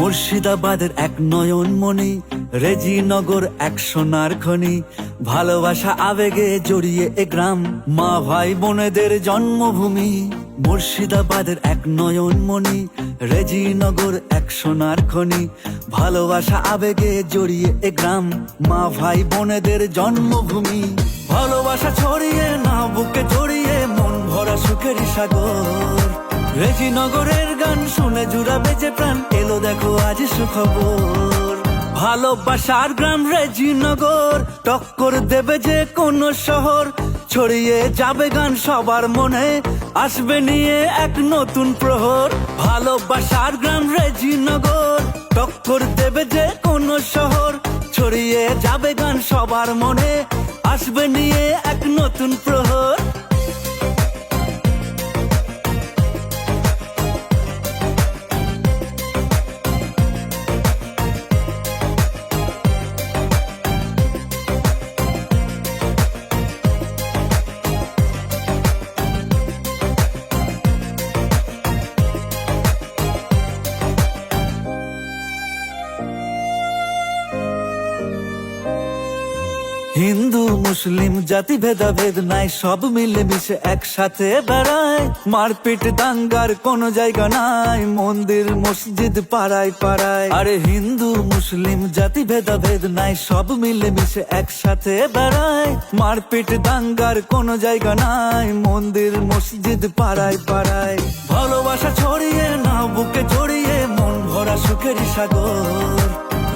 মুর্শিদাবাদের এক নয়নমণি, রেজিনগর এক সোনার খনি। ভালোবাসা আবেগে জড়িয়ে এ গ্রাম, মা ভাই বোনেদের জন্মভূমি। মুর্শিদাবাদের এক নয়নমণি, রেজিনগর এক সোনার খনি। ভালোবাসা আবেগে জড়িয়ে এ গ্রাম, মা ভাই বোনেদের জন্মভূমি। ভালোবাসা ছড়িয়ে না বুকে জড়িয়ে, মন ভরা সুখের সাগর। রেজিনগরের গান শুনে জুড়াবে যে প্রাণ, এলো দেখো আজ সুখবর। ভালোবাসার গ্রাম রেজিনগর, টক্কর দেবে যে কোন শহর। ছড়িয়ে যাবে গান সবার মনে, আসবে নিয়ে এক নতুন প্রহর। ভালোবাসার গ্রাম রেজিনগর, টক্কর দেবে যে কোন শহর। ছড়িয়ে যাবে গান সবার মনে, আসবে নিয়ে এক নতুন প্রহর। হিন্দু মুসলিম জাতি ভেদাভেদ নাই, সব মিলে মিশে একসাথে বেড়ায়। মারপিট দাঙ্গার কোনো জায়গা নাই, মন্দির মসজিদ পাড়ায় পাড়ায়। আরে হিন্দু মুসলিম জাতি ভেদাভেদ নাই, সব মিলে মিশে একসাথে বেড়ায়। মারপিট দাঙ্গার কোনো জায়গা নাই, মন্দির মসজিদ পাড়ায় পাড়ায়। ভালোবাসা ছড়িয়ে না বুকে জড়িয়ে, মন ভরা সুখের সাগর।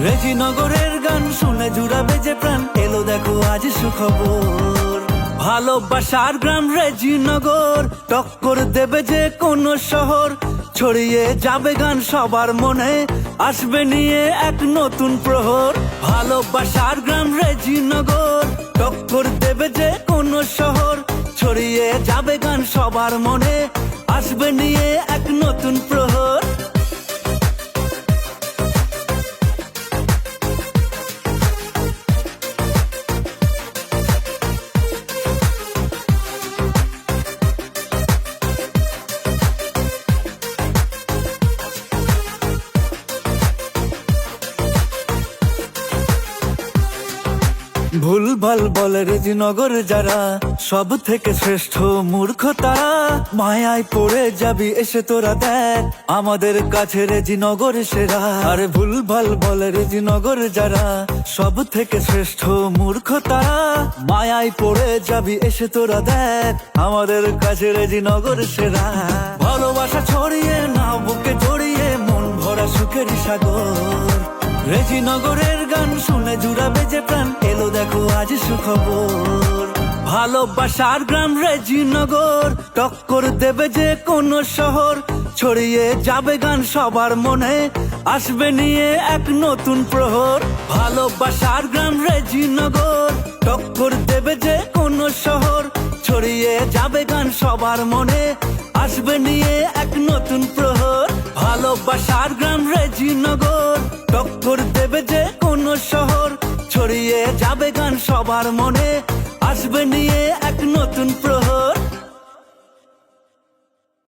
রেজিনগরের গান শুনে জুড়াবে যে প্রাণ, এলো দেখো আজ সুখবর। ভালোবাসার গ্রাম রেজিনগর, টক্কর দেবে যে কোন শহর। ছড়িয়ে যাবে গান সবার মনে, আসবে নিয়ে এক নতুন প্রহর। ভালোবাসার গ্রাম রেজিনগর, টক্কর দেবে যে কোন শহর। ছড়িয়ে যাবে গান সবার মনে, আসবে নিয়ে এক নতুন প্রহর। ভুলভাল বলে রেজিনগর যারা, সব থেকে শ্রেষ্ঠ মূর্খ তারা। মায়ায় পড়ে যাবি এসে তোরা দেখ, আমাদের কাছে রেজিনগর সেরা। আরে ভুলভাল বলে রেজিনগর যারা, সব থেকে শ্রেষ্ঠ মূর্খ তারা। মায়ায় পড়ে যাবি এসে তোরা দেখ, আমাদের কাছে রেজিনগর সেরা। ভালোবাসা ছড়িয়ে না বুকে জড়িয়ে, মন ভরা সুখের সাগর। রেজিনগরের গান শুনে জুড়াবে যে প্রাণ, এলো দেখো আজ সুখবর। ভালোবাসার গ্রাম রেজিনগর, টক্কর দেবে যে কোন শহর। ছড়িয়ে যাবে গান সবার মনে, আসবে নিয়ে এক নতুন প্রহর। ভালোবাসার গ্রাম রেজিনগর, টক্কর দেবে যে কোন শহর। ছড়িয়ে যাবে গান সবার মনে, আসবে নিয়ে এক নতুন প্রহর। ভালোবাসার গ্রাম রেজিনগর, টক্কর দেবে যে কোন শহর। ছড়িয়ে যাবে গান সবার মনে, আসবে